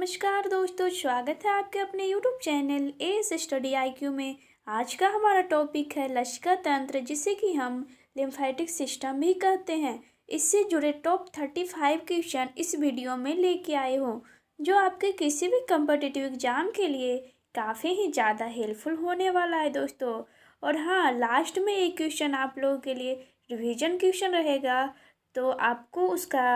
नमस्कार दोस्तों, स्वागत है आपके अपने YouTube channel S study IQ में। आज का हमारा टॉपिक है लसिका तंत्र, जिसे कि हम लिम्फेटिक सिस्टम भी कहते हैं। इससे जुड़े टॉप 35 क्वेश्चन इस वीडियो में लेके आए हो, जो आपके किसी भी कम्पिटिटिव एग्जाम के लिए काफ़ी ही ज़्यादा हेल्पफुल होने वाला है दोस्तों। और हाँ, लास्ट में एक क्वेश्चन आप लोगों के लिए रिवीजन क्वेश्चन रहेगा, तो आपको उसका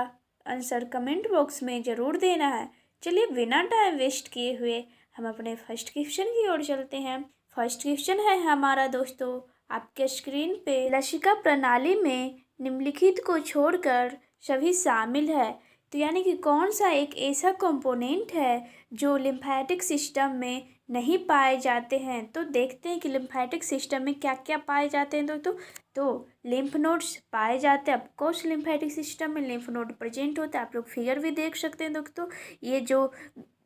आंसर कमेंट बॉक्स में ज़रूर देना है। चलिए बिना टाइम वेस्ट किए हुए हम अपने फर्स्ट क्वेश्चन की ओर चलते हैं। फर्स्ट क्वेश्चन है हमारा दोस्तों आपके स्क्रीन पे, लसिका प्रणाली में निम्नलिखित को छोड़कर सभी शामिल है। तो यानी कि कौन सा एक ऐसा कंपोनेंट है जो लिम्फेटिक सिस्टम में नहीं पाए जाते हैं। तो देखते हैं कि लिम्फेटिक सिस्टम में क्या क्या पाए जाते हैं दोस्तों। तो लिम्फ नोड्स पाए जाते हैं। ऑफकोर्स लिम्फेटिक सिस्टम में लिम्फ नोड प्रेजेंट होता है, आप लोग फिगर भी देख सकते हैं दोस्तों। ये जो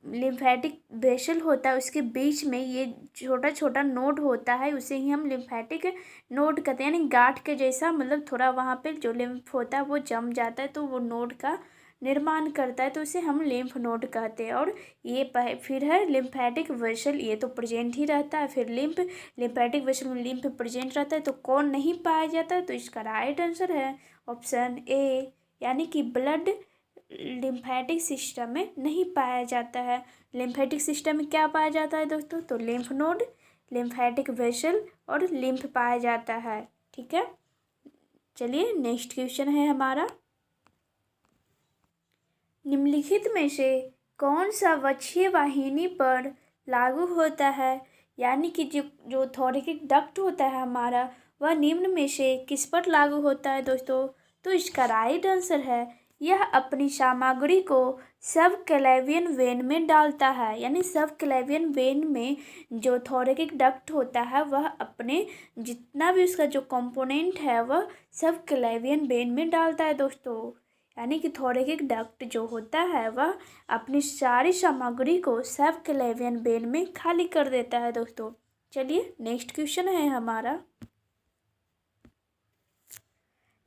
लिम्फेटिक वेसल होता है उसके बीच में ये छोटा छोटा नोड होता है, उसे ही हम लिम्फेटिक नोड कहते हैं। यानी गांठ के जैसा, मतलब थोड़ा वहाँ पे जो लिम्फ होता है वो जम जाता है तो वो नोड का निर्माण करता है, तो उसे हम लिम्फ नोड कहते हैं। और ये फिर है लिम्फेटिक वेसल, ये तो प्रेजेंट ही रहता है। फिर लिम्फेटिक वेसल में लिम्फ प्रेजेंट रहता है, तो कौन नहीं पाया जाता है। तो इसका राइट आंसर है ऑप्शन ए, यानी कि ब्लड लिम्फेटिक सिस्टम में नहीं पाया जाता है। लिम्फेटिक सिस्टम में क्या पाया जाता है दोस्तों, तो लिम्फ नोड, लिम्फेटिक वेसल और लिम्फ पाया जाता है। ठीक है, चलिए नेक्स्ट क्वेश्चन है हमारा, निम्नलिखित में से कौन सा वक्षीय वाहिनी पर लागू होता है। यानी कि जो थोरैकिक डक्ट होता है हमारा, वह निम्न में से किस पर लागू होता है दोस्तों। तो इसका राइट आंसर है, यह अपनी सामग्री को सबक्लेवियन वेन में डालता है। यानी सबक्लेवियन वेन में जो थोरैकिक डक्ट होता है वह अपने जितना भी उसका जो कंपोनेंट है वह सबक्लेवियन वेन में डालता है दोस्तों। यानी कि थोरैकिक डक्ट जो होता है वह अपनी सारी सामग्री को सबक्लेवियन वेन में खाली कर देता है दोस्तों। चलिए नेक्स्ट क्वेश्चन है हमारा,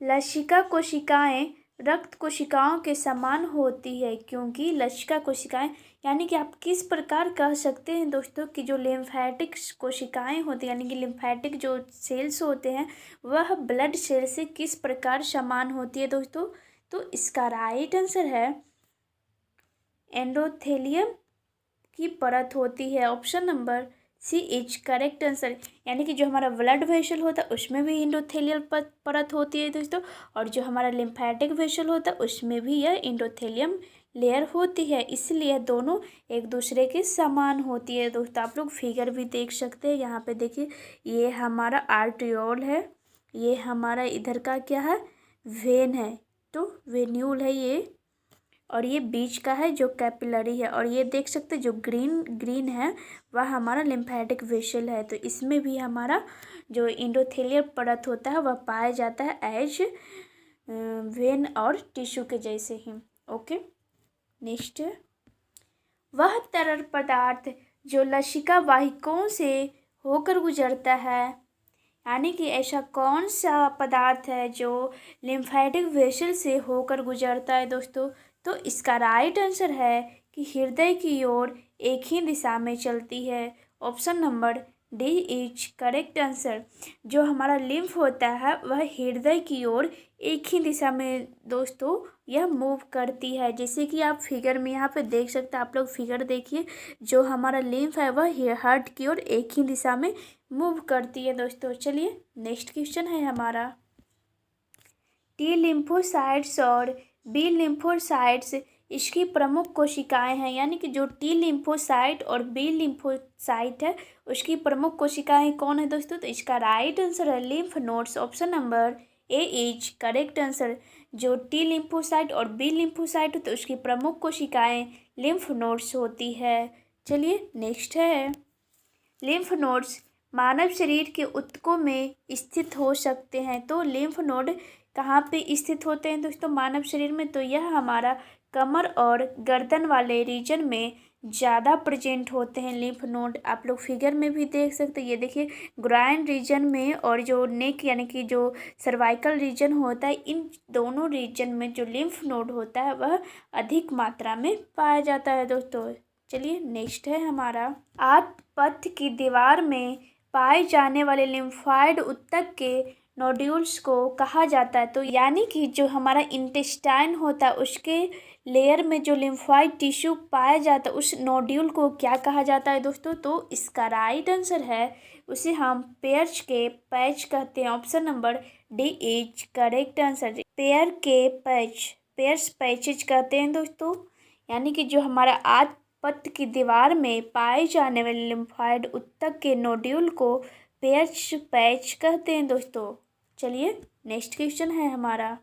लसिका कोशिकाएं रक्त कोशिकाओं के समान होती है, क्योंकि लसिका कोशिकाएं यानी कि आप किस प्रकार कह सकते हैं दोस्तों कि जो लिम्फेटिक कोशिकाएं होती हैं, यानी कि लिम्फेटिक जो सेल्स होते हैं वह ब्लड सेल से किस प्रकार समान होती है दोस्तों। तो इसका राइट आंसर है एंडोथेलियम की परत होती है। Option number C is correct answer. यानी कि जो हमारा ब्लड वेसल होता है उसमें भी एंडोथेलियल परत होती है दोस्तों, और जो हमारा लिम्फेटिक वेसल होता है उसमें भी यह एंडोथेलियम लेयर होती है, इसलिए दोनों एक दूसरे के समान होती है दोस्तों। आप लोग फिगर भी देख सकते हैं, यहाँ पे देखिए ये हमारा आर्ट्रियोल है, ये हमारा इधर का क्या है, वेन है, तो वेन्यूल है ये, और ये बीच का है जो कैपिलरी है, और ये देख सकते हैं जो ग्रीन है वह हमारा लिम्फेटिक वेसल है। तो इसमें भी हमारा जो एंडोथेलियल परत होता है वह पाया जाता है एज वेन और टिश्यू के जैसे ही। ओके, नेक्स्ट, वह तरल पदार्थ जो लसिका वाहिकाओं से होकर गुजरता है। यानी कि ऐसा कौन सा पदार्थ है जो लिम्फेटिक वेसल से होकर गुजरता है दोस्तों। तो इसका राइट आंसर है कि हृदय की ओर एक ही दिशा में चलती है। Option number D is correct answer. जो हमारा लिम्फ होता है वह हृदय की ओर एक ही दिशा में दोस्तों यह मूव करती है, जैसे कि आप फिगर में यहाँ पे देख सकते हैं। आप लोग फिगर देखिए, जो हमारा लिम्फ है वह हार्ट की ओर एक ही दिशा में मूव करती है दोस्तों। चलिए नेक्स्ट क्वेश्चन है हमारा, टी लिम्फोसाइट्स और बी लिम्फोसाइट्स इसकी प्रमुख कोशिकाएं हैं। यानी कि जो टी लिम्फोसाइट और बी लिम्फोसाइट है उसकी प्रमुख कोशिकाएं कौन है दोस्तों। तो इसका राइट आंसर है lymph nodes. Option number A is correct answer. जो टी लिम्फोसाइट और बी लिम्फोसाइट तो उसकी प्रमुख कोशिकाएं लिम्फ नोड्स होती है। चलिए नेक्स्ट है, लिम्फ नोड्स मानव शरीर के ऊतकों में स्थित हो सकते हैं। तो लिम्फ नोड कहाँ पे स्थित होते हैं दोस्तों मानव शरीर में, तो यह हमारा कमर और गर्दन वाले रीजन में ज़्यादा प्रेजेंट होते हैं लिम्फ नोड। आप लोग फिगर में भी देख सकते हैं, ये देखिए ग्राइन रीजन में और जो नेक यानी कि जो सर्वाइकल रीजन होता है, इन दोनों रीजन में जो लिम्फ नोड होता है वह अधिक मात्रा में पाया जाता है दोस्तों। चलिए नेक्स्ट है हमारा, आत्मपथ की दीवार में पाए जाने वाले लिम्फॉइड ऊतक के नोड्यूल्स को कहा जाता है। तो यानी कि जो हमारा इंटेस्टाइन होता है उसके लेयर में जो लिम्फॉइड टिश्यू पाया जाता है उस नोड्यूल को क्या कहा जाता है दोस्तों? तो इसका राइट आंसर है, उसे हम पेयर्स के पैच कहते हैं। Option number D is correct answer. Pair के पैच, पेयर्स पैचेज कहते हैं दोस्तों। यानी कि जो हमारा आत्मपथ की दीवार में पाए जाने वाले लिम्फॉइड ऊतक के नोड्यूल को पेयर्स पैच कहते हैं दोस्तों। चलिए नेक्स्ट क्वेश्चन है हमारा,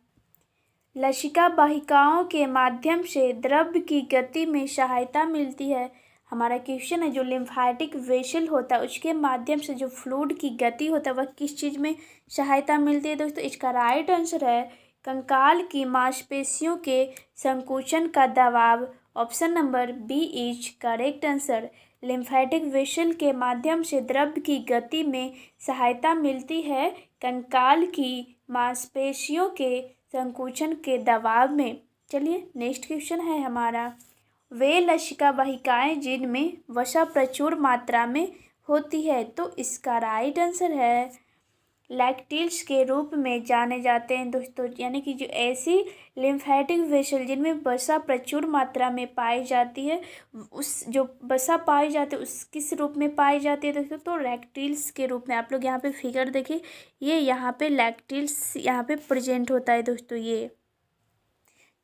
लसिका वाहिकाओं के माध्यम से द्रव की गति में सहायता मिलती है। हमारा क्वेश्चन है जो लिम्फेटिक वेसल होता है उसके माध्यम से जो फ्लूइड की गति होता है वह किस चीज़ में सहायता मिलती है दोस्तों? इसका राइट आंसर है कंकाल की मांसपेशियों के संकुचन का दबाव। Option number B is correct answer. Lymphatic vessel के माध्यम से द्रव की गति में सहायता मिलती है कंकाल की मांसपेशियों के संकुचन के दबाव में। चलिए नेक्स्ट क्वेश्चन है हमारा, वे लसिका वाहिकाएं जिनमें वसा प्रचुर मात्रा में होती है। तो इसका राइट आंसर है लैक्टिल्स के रूप में जाने जाते हैं दोस्तों। यानी कि जो ऐसी लिम्फेटिक वेसल जिनमें वसा प्रचुर मात्रा में पाई जाती है, उस जो वसा पाई जाती है उस किस रूप में पाई जाती है दोस्तों? तो लैक्टिल्स के रूप में। आप लोग यहाँ पे फिगर देखिए, ये यहाँ पे लैक्टिल्स यहाँ पे प्रेजेंट होता है दोस्तों ये।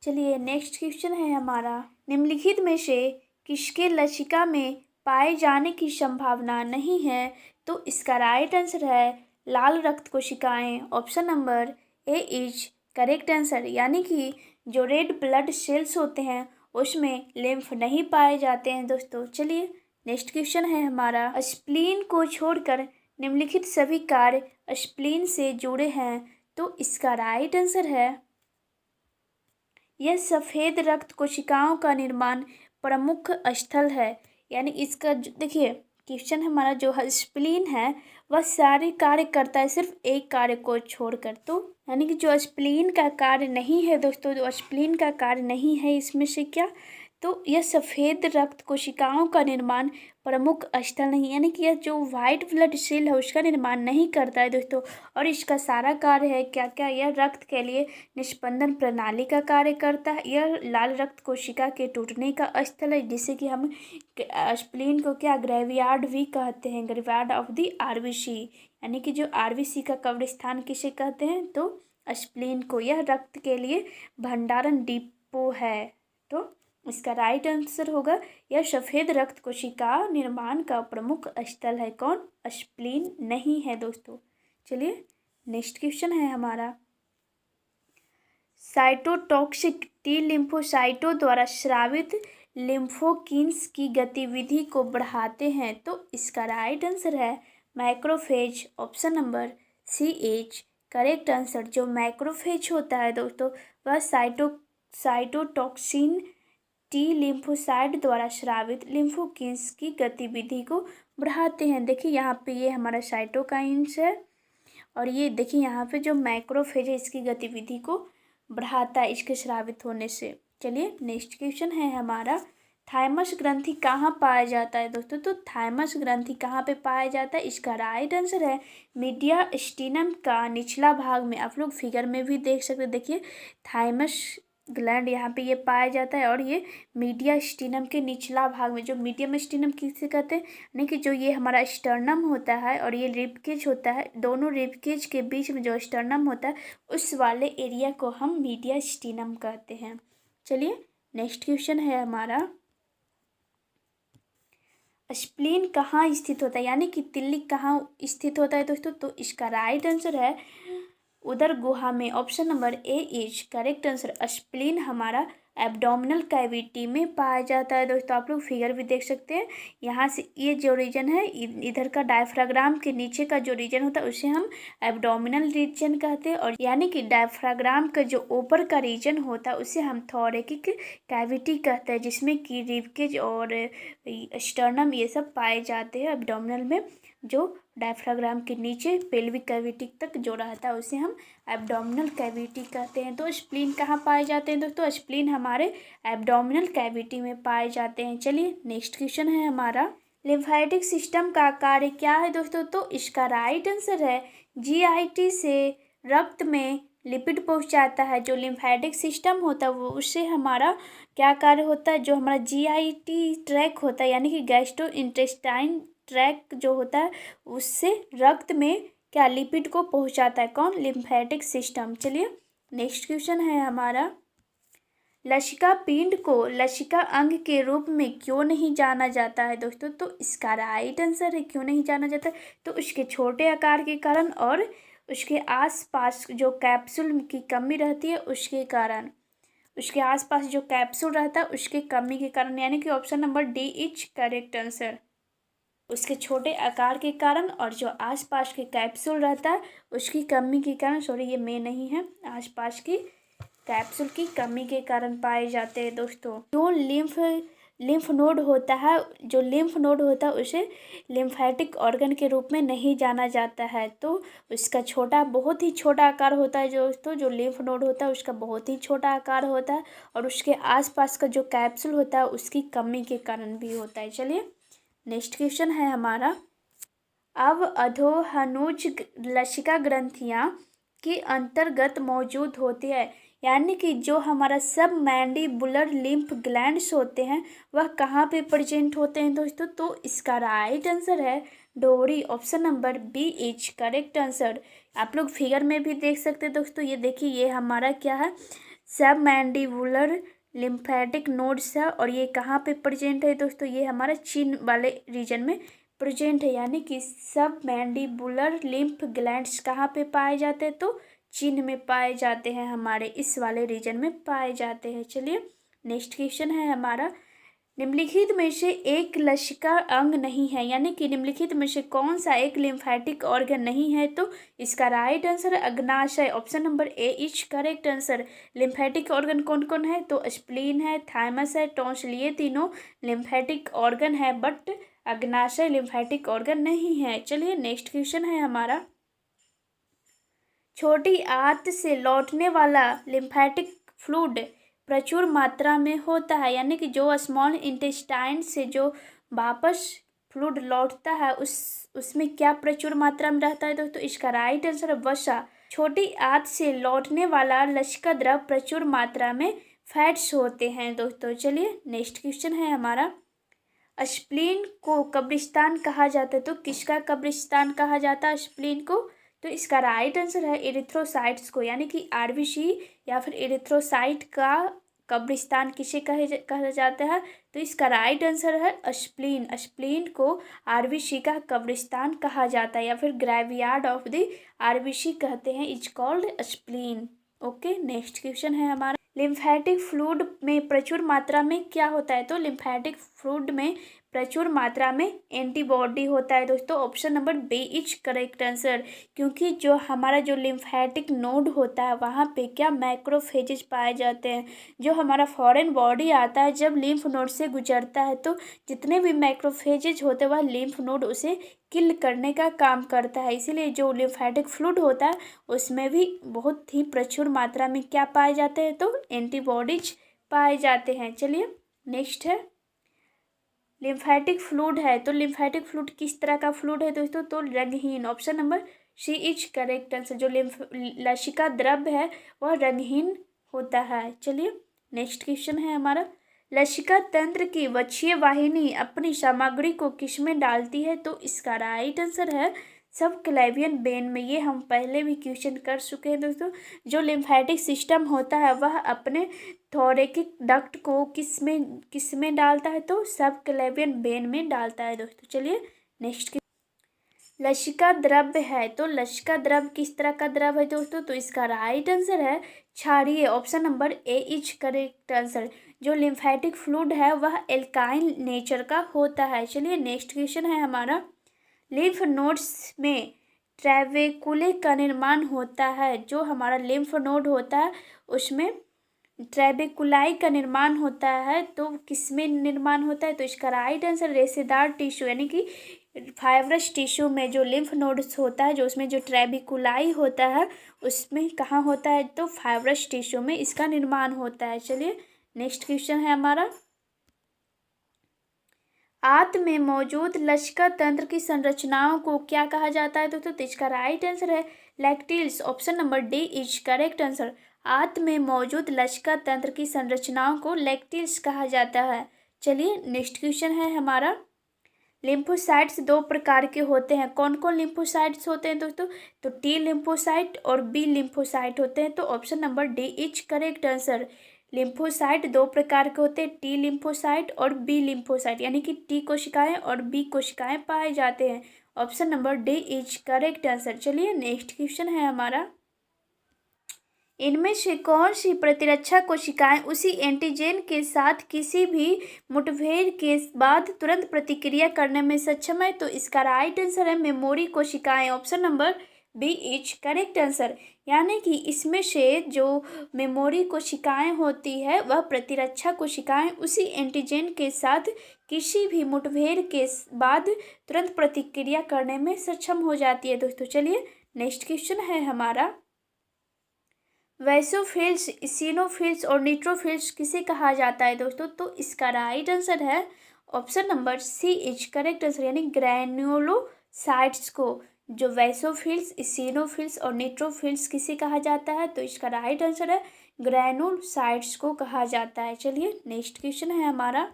चलिए नेक्स्ट क्वेश्चन है हमारा, निम्नलिखित में से किसके लसिका में पाए जाने की संभावना नहीं है? तो इसका राइट आंसर है लाल रक्त कोशिकाएं। Option number A is correct answer. यानी कि जो रेड ब्लड सेल्स होते हैं उसमें लिम्फ नहीं पाए जाते हैं दोस्तों। चलिए नेक्स्ट क्वेश्चन है हमारा, स्प्लीन को छोड़कर निम्नलिखित सभी कार्य स्प्लीन से जुड़े हैं। तो इसका राइट आंसर है, यह सफ़ेद रक्त कोशिकाओं का निर्माण प्रमुख स्थल है। यानी इसका देखिए क्वेश्चन हमारा जो स्प्लीन है वह सारे कार्य करता है सिर्फ एक कार्य को छोड़कर। तो यानी कि जो स्प्लीन का कार्य नहीं है दोस्तों, जो स्प्लीन का कार्य नहीं है इसमें से क्या? तो यह सफ़ेद रक्त कोशिकाओं का निर्माण प्रमुख स्थल नहीं, यानी कि यह जो वाइट ब्लड सेल है उसका निर्माण नहीं करता है दोस्तों। और इसका सारा कार्य है क्या क्या? यह रक्त के लिए निस्पंदन प्रणाली का कार्य करता है। यह लाल रक्त कोशिका के टूटने का स्थल है, जिसे कि हम स्प्लीन को क्या ग्रेवयार्ड भी कहते हैं, ग्रेवयार्ड ऑफ द आरबीसी। यानी कि जो आरबीसी का कब्रिस्तान किसे कहते हैं? तो स्प्लीन को। यह रक्त के लिए भंडारण डिपो है। तो इसका राइट आंसर होगा, यह सफ़ेद रक्त कोशिका निर्माण का प्रमुख स्थल है। कौन? स्प्लीन नहीं है दोस्तों। चलिए नेक्स्ट क्वेश्चन है हमारा, साइटोटॉक्सिक टी लिम्फोसाइटों द्वारा स्रावित लिम्फोकिन्स की गतिविधि को बढ़ाते हैं। तो इसका राइट आंसर है macrophage. Option number C is correct answer. जो मैक्रोफेज होता है दोस्तों वह साइटोटॉक्सिन टी लिम्फोसाइट द्वारा स्रावित लिम्फोकिन्स की गतिविधि को बढ़ाते हैं। देखिए यहाँ पे ये हमारा साइटोकाइन्स है और ये देखिए यहाँ पे जो मैक्रोफेज है इसकी गतिविधि को बढ़ाता है इसके स्रावित होने से। चलिए नेक्स्ट क्वेश्चन है हमारा, थाइमस ग्रंथि कहाँ पाया जाता है दोस्तों? तो थाइमस ग्रंथि कहाँ पे पाया जाता है? इसका राइट आंसर है मीडिया स्टीनम का निचला भाग में। आप लोग फिगर में भी देख सकते हैं, देखिए थाइमस ग्लैंड यहाँ पे ये पाया जाता है और ये मीडिया स्टीनम के निचला भाग में। जो मीडियम स्टीनम किसे कहते हैं? यानी कि जो ये हमारा स्टर्नम होता है और ये रिबकेज होता है, दोनों रिबकेज के बीच में जो स्टर्नम होता है उस वाले एरिया को हम मीडिया स्टीनम कहते हैं। चलिए नेक्स्ट क्वेश्चन है हमारा, स्प्लीन कहाँ स्थित होता है? यानी कि तिल्ली कहाँ स्थित होता है दोस्तों? तो इसका राइट आंसर है उदर गुहा में। Option number A is correct answer. Spleen हमारा एब्डोमिनल कैविटी में पाया जाता है। दोस्तों आप लोग फिगर भी देख सकते हैं, यहाँ से ये जो रीजन है इधर का डायफ्राग्राम के नीचे का जो रीजन होता है उसे हम एब्डोमिनल रीजन कहते हैं, और यानी कि डायफ्राग्राम का जो ऊपर का रीजन होता है उसे हम थोरैकिक कैविटी कहते हैं, जिसमें कि रिबकेज और स्टर्नम ये सब पाए जाते हैं एब्डोमिनल में। जो डायफ्राग्राम के नीचे पेल्विक कैविटी तक जो रहता है उसे हम एब्डोमिनल कैविटी कहते हैं। तो स्प्लीन कहाँ पाए जाते हैं दोस्तों? स्प्लीन हमारे एब्डोमिनल कैविटी में पाए जाते हैं। चलिए नेक्स्ट क्वेश्चन है हमारा, लिम्फेटिक सिस्टम का कार्य क्या है दोस्तों? तो इसका राइट आंसर है GIT से रक्त में लिपिड पहुंचाता है। जो लिम्फेटिक सिस्टम होता है वो उससे हमारा क्या कार्य होता है? जो हमारा GIT ट्रैक होता है यानी कि गैस्ट्रो इंटेस्टाइन ट्रैक जो होता है उससे रक्त में क्या लिपिड को पहुंचाता है। कौन? Lymphatic system. चलिए नेक्स्ट क्वेश्चन है हमारा, लसिका पिंड को लसिका अंग के रूप में क्यों नहीं जाना जाता है दोस्तों? तो इसका राइट आंसर है क्यों नहीं जाना जाता है, तो उसके छोटे आकार के कारण और उसके आसपास जो कैप्सूल की कमी रहती है उसके कारण, उसके आसपास जो कैप्सूल रहता है उसके कमी के कारण, यानी कि option number D is correct answer. उसके छोटे आकार के कारण और जो आसपास के कैप्सूल रहता है उसकी कमी के कारण, सॉरी ये में नहीं है, आसपास की कैप्सूल की कमी के कारण पाए जाते हैं दोस्तों। जो लिम्फ नोड होता है, जो लिम्फ नोड होता है उसे लिम्फेटिक ऑर्गन के रूप में नहीं जाना जाता है। तो उसका छोटा, बहुत ही छोटा आकार होता है दोस्तों। जो लिम्फ नोड होता है उसका बहुत ही छोटा आकार होता है और उसके आसपास का जो कैप्सूल होता है उसकी कमी के कारण भी होता है। चलिए नेक्स्ट क्वेश्चन है हमारा, अब अधोहनुज लसिका ग्रंथियां के अंतर्गत मौजूद होती है, यानी कि जो हमारा सब मैंडिबुलर लिम्फ ग्लैंड्स होते हैं वह कहाँ पे प्रेजेंट होते हैं दोस्तों? तो इसका राइट आंसर है डोरी, option number B is correct answer. आप लोग फिगर में भी देख सकते हैं दोस्तों, ये देखिए ये हमारा क्या है, सब मैंडिबुलर लिम्फेटिक नोड्स है और ये कहाँ पे प्रेजेंट है दोस्तों? ये हमारा चिन वाले रीजन में प्रेजेंट है, यानी कि सब मैंडिबुलर लिम्फ ग्लैंड्स कहाँ पे पाए जाते हैं? तो चिन्ह में पाए जाते हैं, हमारे इस वाले रीजन में पाए जाते हैं। चलिए नेक्स्ट क्वेश्चन है हमारा, निम्नलिखित में से एक लसिका अंग नहीं है, यानी कि निम्नलिखित में से कौन सा एक लिम्फेटिक ऑर्गन नहीं है? तो इसका राइट आंसर अग्नाशय, option number A is correct answer. Lymphatic organ कौन कौन है? तो स्प्लीन है, थाइमस है, टॉन्सिल, ये तीनों लिम्फेटिक ऑर्गन है, बट अग्नाशय लिम्फेटिक ऑर्गन नहीं है। चलिए नेक्स्ट क्वेश्चन है हमारा, छोटी आंत से लौटने वाला लिम्फेटिक फ्लूइड प्रचुर मात्रा में होता है, यानी कि जो स्मॉल इंटेस्टाइन से जो वापस फ्लूइड लौटता है उसमें क्या प्रचुर मात्रा में रहता है दोस्तों? इसका राइट आंसर है वसा। छोटी आंत से लौटने वाला लसिका द्रव प्रचुर मात्रा में फैट्स होते हैं दोस्तों। चलिए नेक्स्ट क्वेश्चन है हमारा, स्प्लीन को कब्रिस्तान कहा जाता है, तो किसका कब्रिस्तान कहा जाता है स्प्लीन को? तो इसका राइट आंसर है एरिथ्रोसाइट्स को, यानी कि RBC या फिर एरिथ्रोसाइट का कब्रिस्तान किसे कहा जाता है? तो इसका राइट आंसर है स्प्लीन। स्प्लीन को RBC का कब्रिस्तान कहा जाता है या फिर ग्रेवयार्ड ऑफ द RBC कहते हैं, is called spleen. Okay next question है हमारा, लिम्फेटिक फ्लूइड में प्रचुर मात्रा में क्या होता है? तो लिम्फेटिक फ्लूइड में प्रचुर मात्रा में एंटीबॉडी होता है दोस्तों, option number B is correct answer. क्योंकि जो हमारा जो लिम्फेटिक नोड होता है वहाँ पे क्या मैक्रोफेजेस पाए जाते हैं। जो हमारा फॉरेन बॉडी आता है जब लिम्फ नोड से गुजरता है तो जितने भी मैक्रोफेजेस होते हैं वह लिम्फ नोड उसे किल करने का काम करता है, इसीलिए जो लिम्फेटिक फ्लूइड होता है उसमें भी बहुत ही प्रचुर मात्रा में क्या पाए जाते हैं? तो एंटीबॉडीज पाए जाते हैं। चलिए नेक्स्ट है, लिम्फेटिक फ्लूइड है, तो लिम्फेटिक फ्लूइड किस तरह का फ्लूइड है दोस्तों? तो रंगहीन, option number C is correct answer. जो लसिका द्रव है वह रंगहीन होता है। चलिए नेक्स्ट क्वेश्चन है हमारा, लसिका तंत्र की वक्षीय वाहिनी अपनी सामग्री को किसमें डालती है? तो इसका राइट आंसर है सब क्लेवियन वेन में। ये हम पहले भी क्वेश्चन कर चुके हैं दोस्तों। जो लिम्फेटिक सिस्टम होता है वह अपने थोरैकिक डक्ट को किसमें डालता है? तो सब क्लेवियन वेन में डालता है दोस्तों। चलिए नेक्स्ट लसिका द्रव्य है। तो लसिका द्रव्य किस तरह का द्रव्य है दोस्तों? तो इसका राइट आंसर है क्षारीय। Option number A is correct answer. जो लिम्फेटिक फ्लूइड है वह एल्काइन नेचर का होता है। चलिए नेक्स्ट क्वेश्चन है हमारा, लिम्फ नोड्स में ट्रैबेकुले का निर्माण होता है। जो हमारा लिम्फ नोड होता है उसमें ट्रैबेकुलाई का निर्माण होता है। तो किसमें निर्माण होता है? तो इसका राइट आंसर रेशेदार टिश्यू यानी कि फाइब्रस टिश्यू में जो लिम्फ नोड्स होता है, जो उसमें जो ट्रैबेकुलाई होता है उसमें कहाँ होता है? तो फाइब्रस टिश्यू में इसका निर्माण होता है। चलिए नेक्स्ट क्वेश्चन है हमारा, आंत में मौजूद लसिका तंत्र की संरचनाओं को क्या कहा जाता है दोस्तों? तो इसका राइट आंसर है lacteals. Option number D is correct answer. आंत में मौजूद लसिका तंत्र की संरचनाओं को लैक्टिल्स कहा जाता है। चलिए नेक्स्ट क्वेश्चन है हमारा, लिम्फोसाइट्स दो प्रकार के होते हैं। कौन कौन लिम्फोसाइट्स होते हैं दोस्तों? तो टी लिम्फोसाइट और बी लिम्फोसाइट होते हैं। तो option number D is correct answer. Lymphocyte दो प्रकार के होते हैं, टी लिम्फोसाइट और बी लिम्फोसाइट, यानी कि टी कोशिकाएं और बी कोशिकाएं पाए जाते हैं। Option number D is correct answer. चलिए नेक्स्ट क्वेश्चन है हमारा, इनमें से कौन सी प्रतिरक्षा कोशिकाएं उसी एंटीजन के साथ किसी भी मुठभेड़ के बाद तुरंत प्रतिक्रिया करने में सक्षम है? तो इसका राइट आंसर है मेमोरी कोशिकाएं। Option number B is correct answer. यानी कि इसमें से जो मेमोरी कोशिकाएं होती है वह प्रतिरक्षा कोशिकाएं उसी एंटीजन के साथ किसी भी मुठभेड़ के बाद तुरंत प्रतिक्रिया करने में सक्षम हो जाती है दोस्तों। चलिए नेक्स्ट क्वेश्चन है हमारा, वैसोफिल्स, इसिनोफिल्स और न्यूट्रोफिल्स किसे कहा जाता है दोस्तों? तो इसका राइट आंसर है option number C is correct answer, यानी ग्रैन्युलोसाइट्स को। जो वैसोफिल्स, इसिनोफिल्स और न्यूट्रोफिल्स किसे कहा जाता है? तो इसका राइट आंसर है ग्रैनुलोसाइट्स को कहा जाता है। चलिए नेक्स्ट क्वेश्चन है हमारा,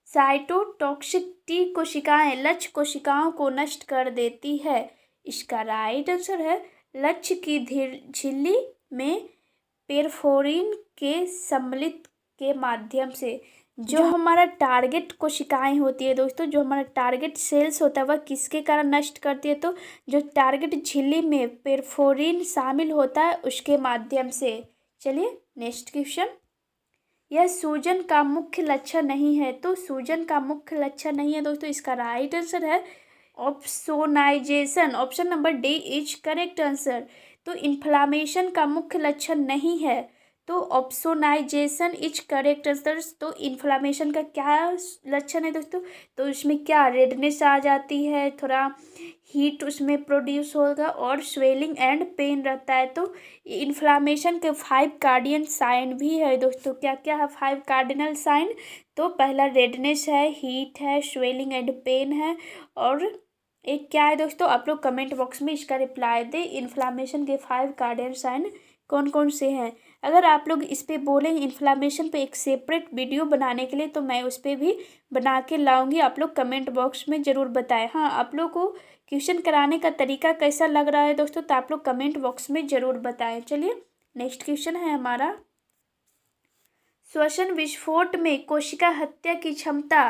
साइटोटॉक्सिक टी कोशिकाएं लक्ष्य कोशिकाओं को नष्ट कर देती है। इसका राइट आंसर है लक्ष्य की झिल्ली में पेरफोरिन के सम्मिलित के माध्यम से। जो हमारा टारगेट कोशिकाएं होती है दोस्तों, जो हमारा टारगेट सेल्स होता है वह किसके कारण नष्ट करती है? तो जो टारगेट झिल्ली में पेरफोरिन शामिल होता है उसके माध्यम से। चलिए नेक्स्ट क्वेश्चन, यह सूजन का मुख्य लक्षण नहीं है। तो सूजन का मुख्य लक्षण नहीं है दोस्तों, इसका राइट आंसर है opsonization. Option number D is correct answer. तो इन्फ्लामेशन का मुख्य लक्षण नहीं है, तो ऑप्सोनाइजेशन इज करेक्ट आंसर। तो इन्फ्लामेशन का क्या लक्षण है दोस्तों? तो इसमें क्या रेडनेस आ जाती है, थोड़ा हीट उसमें प्रोड्यूस होगा और स्वेलिंग एंड पेन रहता है। तो इन्फ्लामेशन के 5 कार्डिनल साइन भी है दोस्तों। क्या क्या है 5 कार्डिनल साइन? तो पहला रेडनेस है, हीट है, स्वेलिंग एंड पेन है, और एक क्या है दोस्तों? आप लोग कमेंट बॉक्स में इसका रिप्लाई दें, इन्फ्लामेशन के 5 कार्डिनल साइन कौन कौन से हैं। अगर आप लोग इस पे बोलेंगे इन्फ्लामेशन पे एक सेपरेट वीडियो बनाने के लिए, तो मैं उस पर भी बना के लाऊंगी। आप लोग कमेंट बॉक्स में ज़रूर बताएं। हाँ, आप लोग को क्वेश्चन कराने का तरीका कैसा लग रहा है दोस्तों, तो आप लोग कमेंट बॉक्स में ज़रूर बताएं। चलिए नेक्स्ट क्वेश्चन है हमारा, श्वसन विस्फोट में कोशिका हत्या की क्षमता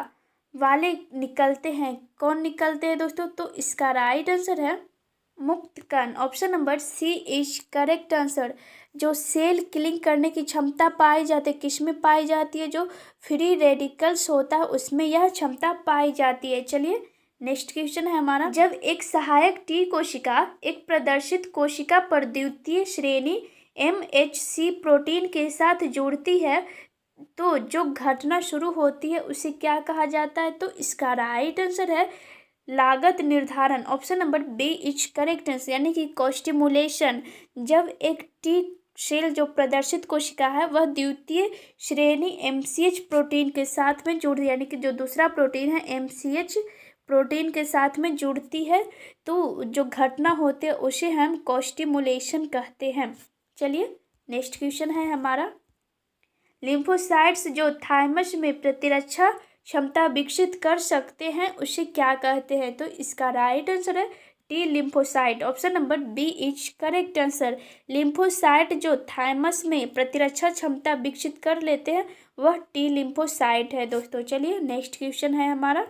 वाले निकलते हैं। कौन निकलते हैं दोस्तों? तो इसका राइट आंसर है मुक्त कण। Option number C is correct answer. जो सेल किलिंग करने की क्षमता पाई जाती है, किस में पाई जाती है? जो फ्री रेडिकल्स होता है उसमें यह क्षमता पाई जाती है। चलिए नेक्स्ट क्वेश्चन है हमारा, जब एक सहायक टी कोशिका एक प्रदर्शित कोशिका पर द्वितीय श्रेणी MHC प्रोटीन के साथ जुड़ती है तो जो घटना शुरू होती है उसे क्या कहा जाता है? तो इसका राइट आंसर है लागत निर्धारण। Option number B is correct answer, यानी कि कोस्टिमुलेशन। जब एक टी सेल जो प्रदर्शित कोशिका है वह द्वितीय श्रेणी MCH प्रोटीन के साथ में जुड़, यानी कि जो दूसरा प्रोटीन है MCH प्रोटीन के साथ में जुड़ती है, तो जो घटना होती है उसे हम कोस्टिमुलेशन कहते हैं। चलिए नेक्स्ट क्वेश्चन है हमारा, लिम्फोसाइट्स जो थाइमस में प्रतिरक्षा क्षमता विकसित कर सकते हैं उसे क्या कहते हैं? तो इसका राइट आंसर है T lymphocyte. Option number B is correct answer. Lymphocyte जो थाइमस में प्रतिरक्षा क्षमता विकसित कर लेते हैं वह टी लिम्फोसाइट है दोस्तों। चलिए नेक्स्ट क्वेश्चन है हमारा,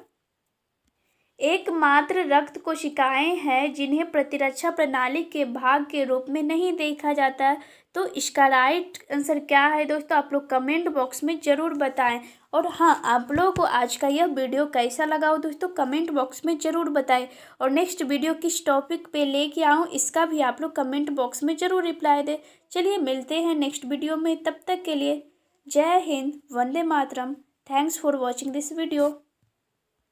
एकमात्र रक्त कोशिकाएं हैं जिन्हें प्रतिरक्षा प्रणाली के भाग के रूप में नहीं देखा जाता है। तो इसका राइट आंसर क्या है दोस्तों, आप लोग कमेंट बॉक्स में ज़रूर बताएं। और हाँ, आप लोगों को आज का यह वीडियो कैसा लगा हो दोस्तों, कमेंट बॉक्स में ज़रूर बताएं। और नेक्स्ट वीडियो किस टॉपिक पे लेके आऊँ इसका भी आप लोग कमेंट बॉक्स में ज़रूर रिप्लाई दें। चलिए मिलते हैं नेक्स्ट वीडियो में, तब तक के लिए जय हिंद, वंदे मातरम। Thanks for watching this video.